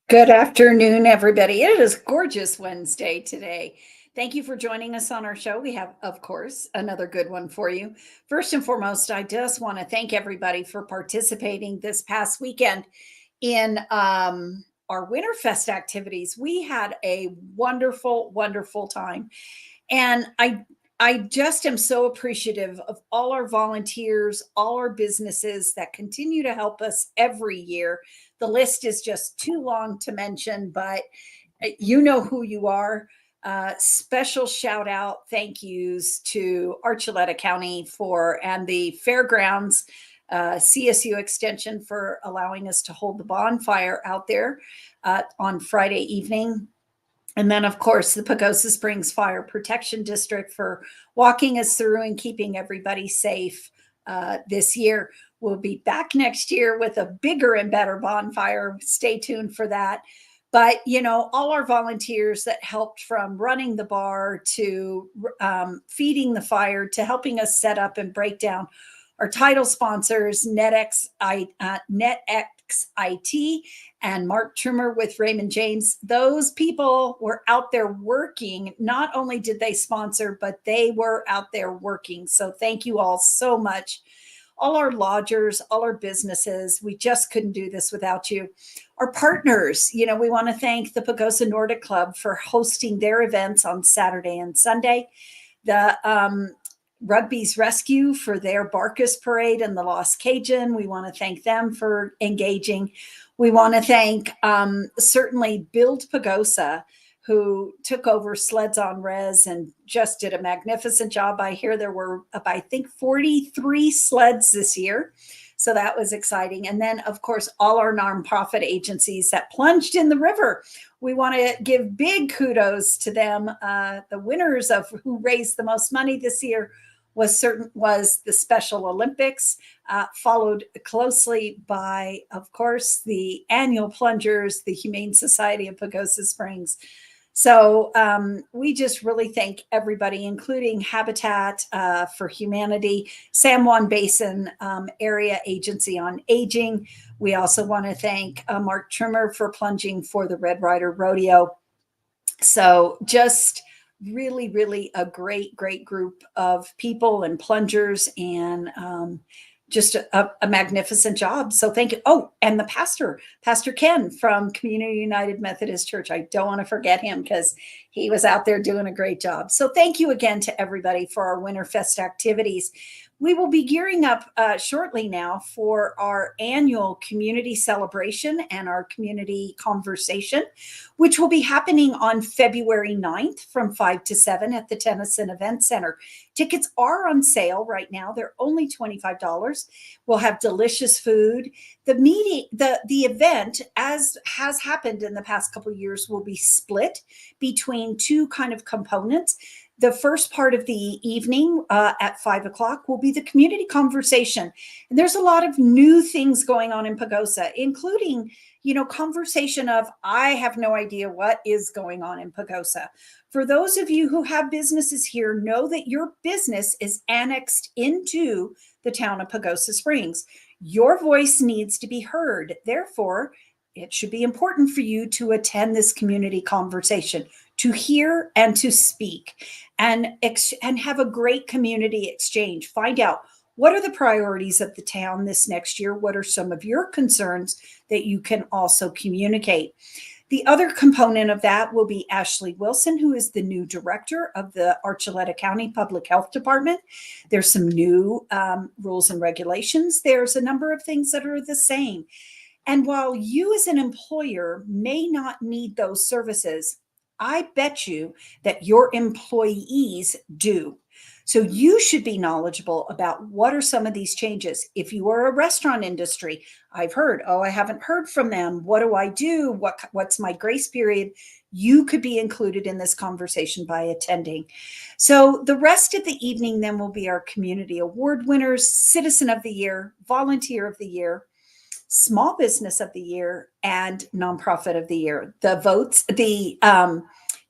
Good afternoon, everybody. It is gorgeous Wednesday today. Thank you for joining us on our show. We have, of course, another good one for you. First and foremost, I just want to thank everybody for participating this past weekend in our Winterfest activities. We had a wonderful, wonderful time. And I just am so appreciative of all our volunteers, all our businesses that continue to help us every year. The list is just too long to mention, but you know who you are. Special shout out, thank yous to Archuleta County and the Fairgrounds CSU Extension for allowing us to hold the bonfire out there on Friday evening. And then, of course, the Pagosa Springs Fire Protection District for walking us through and keeping everybody safe this year. We'll be back next year with a bigger and better bonfire. Stay tuned for that. But, you know, all our volunteers that helped from running the bar to feeding the fire to helping us set up and break down our title sponsors, NetX IT and Mark Trimmer with Raymond James. Those people were out there working. Not only did they sponsor, but they were out there working. So thank you all so much. All our lodgers, all our businesses, we just couldn't do this without you. Our partners, you know, we want to thank the Pagosa Nordic Club for hosting their events on Saturday and Sunday. The Rugby's Rescue for their Barkus Parade and the Lost Cajun. We want to thank them for engaging. We want to thank certainly Build Pagosa, who took over Sleds on Res and just did a magnificent job. I hear there were, I think, 43 sleds this year. So that was exciting. And then, of course, all our nonprofit agencies that plunged in the river. We want to give big kudos to them. The winners of who raised the most money this year was the Special Olympics, followed closely by, of course, the annual plungers, the Humane Society of Pagosa Springs. So we just really thank everybody, including Habitat for Humanity, San Juan Basin Area Agency on Aging. We also want to thank Mark Trimmer for plunging for the Red Rider Rodeo. So just really, really a great, great group of people and plungers, and just a magnificent job. So thank you. Oh, and the Pastor Ken from Community United Methodist Church. I don't want to forget him because he was out there doing a great job. So thank you again to everybody for our Winterfest activities. We will be gearing up shortly now for our annual community celebration and our community conversation, which will be happening on February 9th from 5 to 7 at the Tennyson Event Center. Tickets are on sale right now. They're only $25. We'll have delicious food. The event, as has happened in the past couple of years, will be split between two kind of components. The first part of the evening at 5 o'clock will be the community conversation. And there's a lot of new things going on in Pagosa, including, you know, conversation of, I have no idea what is going on in Pagosa. For those of you who have businesses here, know that your business is annexed into the town of Pagosa Springs. Your voice needs to be heard. Therefore, it should be important for you to attend this community conversation, to hear and to speak, and have a great community exchange. Find out, what are the priorities of the town this next year? What are some of your concerns that you can also communicate? The other component of that will be Ashley Wilson, who is the new director of the Archuleta County Public Health Department. There's some new rules and regulations. There's a number of things that are the same. And while you as an employer may not need those services, I bet you that your employees do. So you should be knowledgeable about what are some of these changes. If you are a restaurant industry, I've heard, oh, I haven't heard from them. What do I do? What's my grace period? You could be included in this conversation by attending. So the rest of the evening then will be our community award winners, Citizen of the Year, Volunteer of the Year, Small Business of the Year, and Nonprofit of the Year. The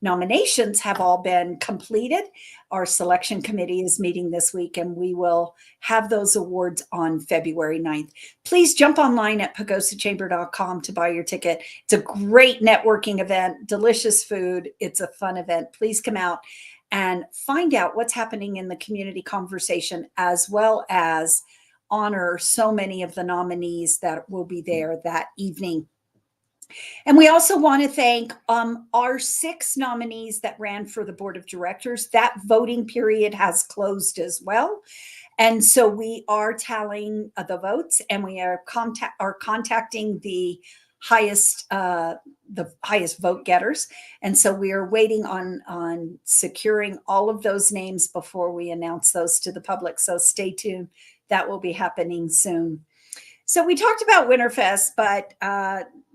nominations have all been completed. Our selection committee is meeting this week, and we will have those awards on February 9th. Please jump online at pagosachamber.com to buy your ticket. It's a great networking event, delicious food. It's a fun event. Please come out and find out what's happening in the community conversation, as well as honor so many of the nominees that will be there that evening. And we also want to thank our 6 nominees that ran for the board of directors. That voting period has closed as well. And so we are tallying the votes, and we are contacting the highest vote getters. And so we are waiting on securing all of those names before we announce those to the public. So stay tuned. That will be happening soon. So we talked about Winterfest, but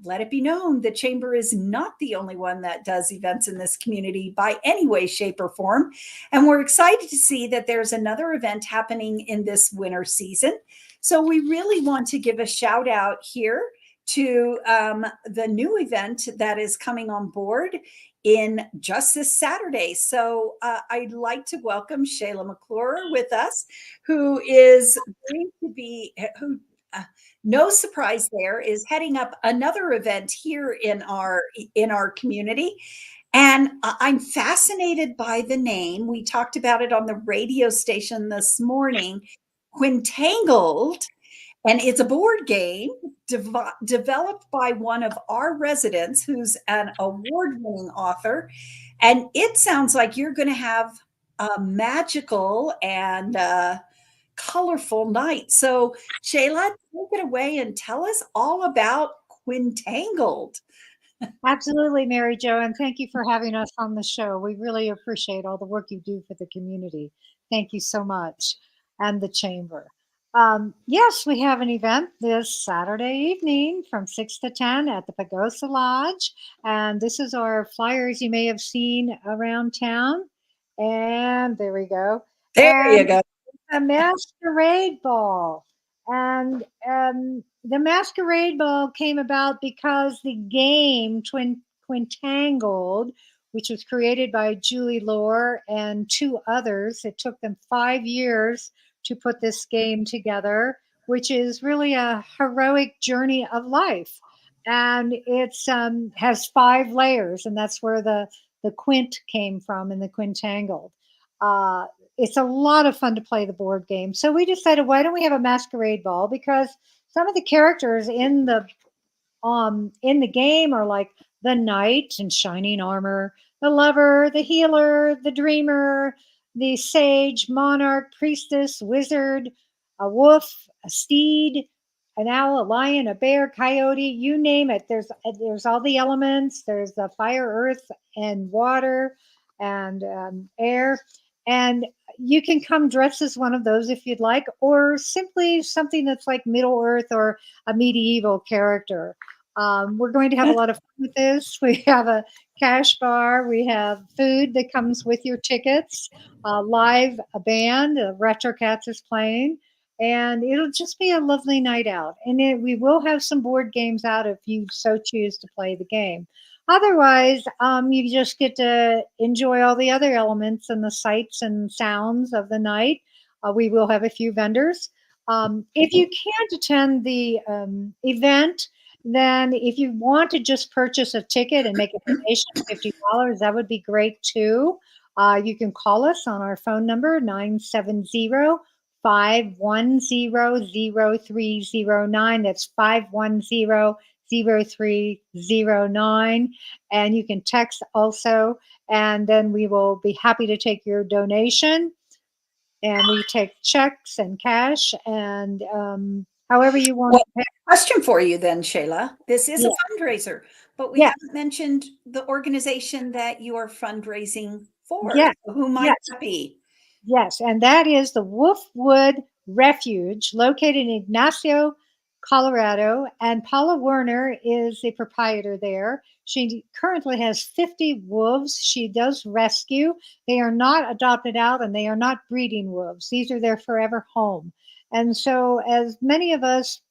let it be known the Chamber is not the only one that does events in this community by any way, shape, or form. And we're excited to see that there's another event happening in this winter season. So we really want to give a shout out here to the new event that is coming on board in just this Saturday. So I'd like to welcome Shayla McClure with us, who is going to be, no surprise there, is heading up another event here in our community. And I'm fascinated by the name. We talked about it on the radio station this morning, Quintangled. And it's a board game developed by one of our residents who's an award-winning author. And it sounds like you're going to have a magical and colorful night. So, Shayla, take it away and tell us all about Quintangled. Absolutely, Mary Jo, and thank you for having us on the show. We really appreciate all the work you do for the community. Thank you so much, and the Chamber. Yes, we have an event this Saturday evening from 6 to 10 at the Pagosa Lodge, and this is our flyers you may have seen around town. And there we go. There you And go. a masquerade ball. And the masquerade ball came about because the game Quintangled, which was created by Julie Lohr and 2 others, it took them 5 years to put this game together, which is really a heroic journey of life. And it's has 5 layers, and that's where the quint came from in the Quintangled. Uh, it's a lot of fun to play the board game. So we decided, why don't we have a masquerade ball? Because some of the characters in the game are like the knight in shining armor, the lover, the healer, the dreamer, the sage, monarch, priestess, wizard, a wolf, a steed, an owl, a lion, a bear, coyote, you name it. There's all the elements. There's the fire, earth, and water, and air. And you can come dressed as one of those if you'd like, or simply something that's like Middle Earth or a medieval character. We're going to have a lot of fun with this. We have a cash bar. We have food that comes with your tickets. Live a band, Retro Cats is playing, and it'll just be a lovely night out. And we will have some board games out if you so choose to play the game. Otherwise, you just get to enjoy all the other elements and the sights and sounds of the night. We will have a few vendors. If you can't attend the event, then if you want to just purchase a ticket and make a donation of $50, that would be great too. You can call us on our phone number, 970-510-0309. That's 510-0309. And you can text also, and then we will be happy to take your donation. And we take checks and cash, and however you want Well, to pay. question for you then, Shayla. This is Yeah. a fundraiser, but we Yeah. haven't mentioned the organization that you are fundraising for. Yeah. So who might Yes. that be? Yes, and that is the Wolfwood Refuge located in Ignacio, Colorado. And Paula Werner is the proprietor there. She currently has 50 wolves. She does rescue. They are not adopted out and they are not breeding wolves. These are their forever home. And so, as many of us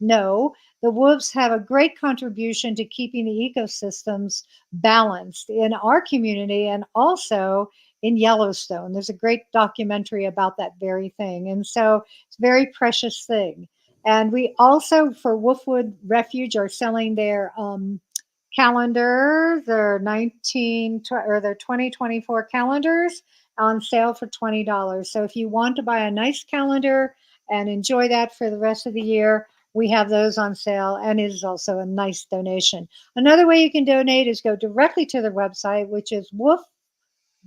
know, the wolves have a great contribution to keeping the ecosystems balanced in our community and also in Yellowstone. There's a great documentary about that very thing. And so it's a very precious thing. And we also, for Wolfwood Refuge, are selling their calendars, their their 2024 calendars on sale for $20. So if you want to buy a nice calendar and enjoy that for the rest of the year, we have those on sale, and it is also a nice donation. Another way you can donate is go directly to the website, which is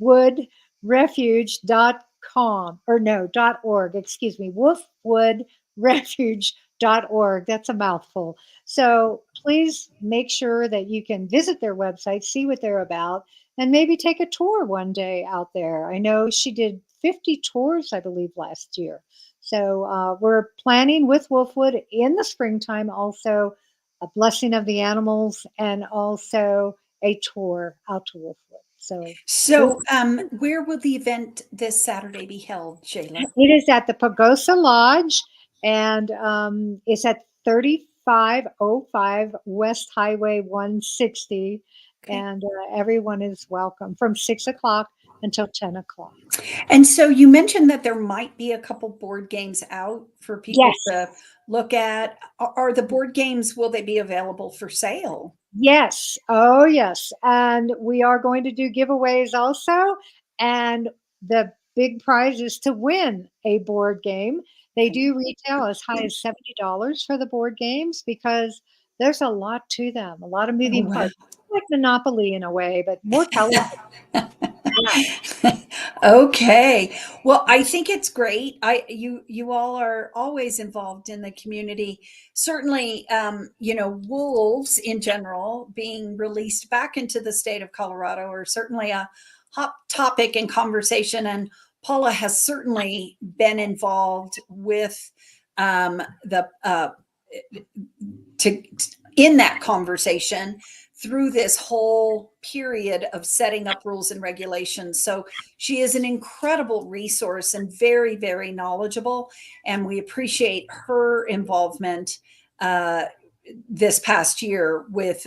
wolfwoodrefuge.com, or no, .org, excuse me, wolfwoodrefuge.org. That's a mouthful. So please make sure that you can visit their website, see what they're about, and maybe take a tour one day out there. I know she did 50 tours, I believe, last year. So we're planning with Wolfwood in the springtime also a blessing of the animals and also a tour out to Wolfwood. So So, where will the event this Saturday be held, Shayla? it is at the Pagosa Lodge, and it's at 3505 West Highway 160. Okay. And everyone is welcome from 6 o'clock until 10 o'clock. And so you mentioned that there might be a couple board games out for people Yes. to look at. Are the board games, will they be available for sale? Yes. Oh, yes. And we are going to do giveaways also. And the big prize is to win a board game. They Okay. do retail as high as $70 for the board games because there's a lot to them, a lot of Oh, moving wow. parts, like Monopoly in a way, but more colorful. Yeah. Okay. Well, I think it's great. You all are always involved in the community. Certainly, wolves in general being released back into the state of Colorado are certainly a hot topic in conversation. And Paula has certainly been involved with the to in that conversation through this whole period of setting up rules and regulations. So she is an incredible resource and very, very knowledgeable. And we appreciate her involvement this past year with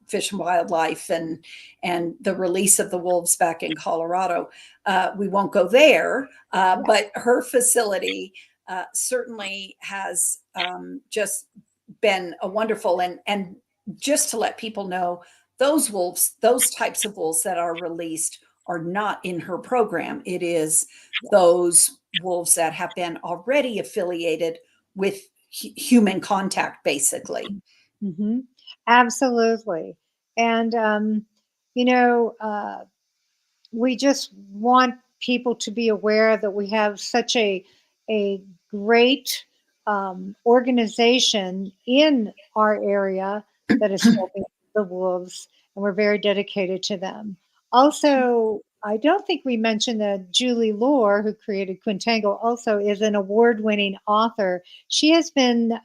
Fish and Wildlife and the release of the wolves back in Colorado. We won't go there, but her facility certainly has just been a wonderful and just to let people know, those wolves, those types of wolves that are released are not in her program. It is those wolves that have been already affiliated with human contact, basically. Mm-hmm. Absolutely. And, you know, we just want people to be aware that we have such a great organization in our area that is helping the wolves, and we're very dedicated to them. Also, I don't think we mentioned that Julie Lohr, who created Quintangle, also is an award-winning author. She has been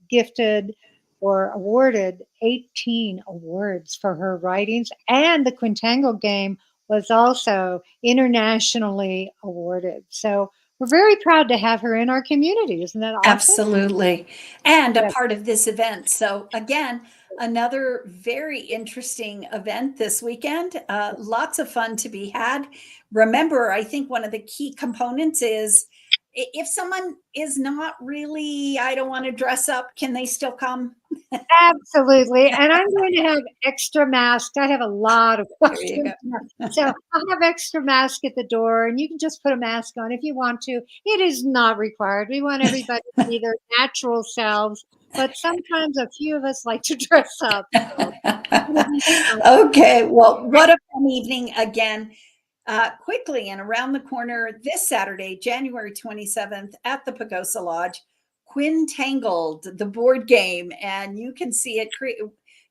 gifted or awarded 18 awards for her writings, and the Quintangle game was also internationally awarded. So we're very proud to have her in our community. Isn't that awesome? Absolutely. And a Yes. part of this event. So, again, another very interesting event this weekend. Lots of fun to be had. Remember, I think one of the key components is if someone is not really, I don't want to dress up, can they still come? Absolutely. And I'm going to have extra masks. I have a lot of There you questions. go. So I'll have extra mask at the door, and you can just put a mask on if you want to. It is not required. We want everybody to be their natural selves, but sometimes a few of us like to dress up. So it'll be fun. Okay. Well, what a fun evening again. Quickly and around the corner this Saturday, January 27th at the Pagosa Lodge, Quintangled, the board game. And you can see it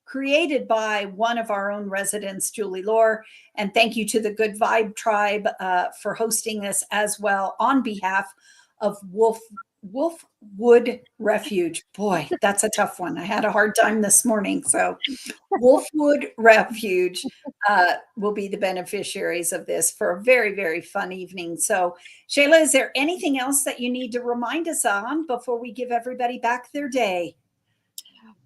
created by one of our own residents, Julie Lohr. And thank you to the Good Vibe Tribe for hosting this as well on behalf of Wolfwood Refuge. Boy, that's a tough one. I had a hard time this morning. So Wolfwood Refuge will be the beneficiaries of this for a very, very fun evening. So, Shayla, is there anything else that you need to remind us on before we give everybody back their day?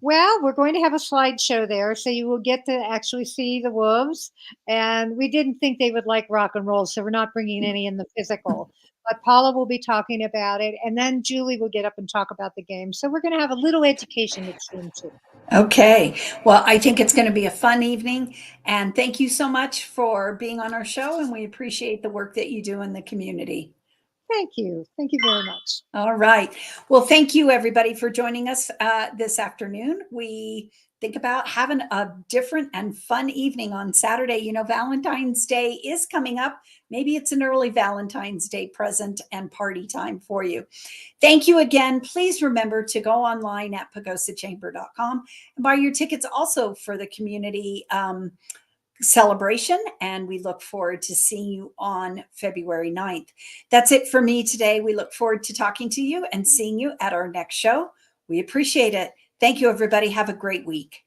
Well, we're going to have a slideshow there, so you will get to actually see the wolves. And we didn't think they would like rock and roll, so we're not bringing any in the physical. But Paula will be talking about it, and then Julie will get up and talk about the game. So we're going to have a little education at Swim too. Okay. Well, I think it's going to be a fun evening. And thank you so much for being on our show. And we appreciate the work that you do in the community. Thank you. Thank you very much. All right. Well, thank you, everybody, for joining us this afternoon. We think about having a different and fun evening on Saturday. You know, Valentine's Day is coming up. Maybe it's an early Valentine's Day present and party time for you. Thank you again. Please remember to go online at pagosachamber.com and buy your tickets also for the community celebration. And we look forward to seeing you on February 9th. That's it for me today. We look forward to talking to you and seeing you at our next show. We appreciate it. Thank you, everybody. Have a great week.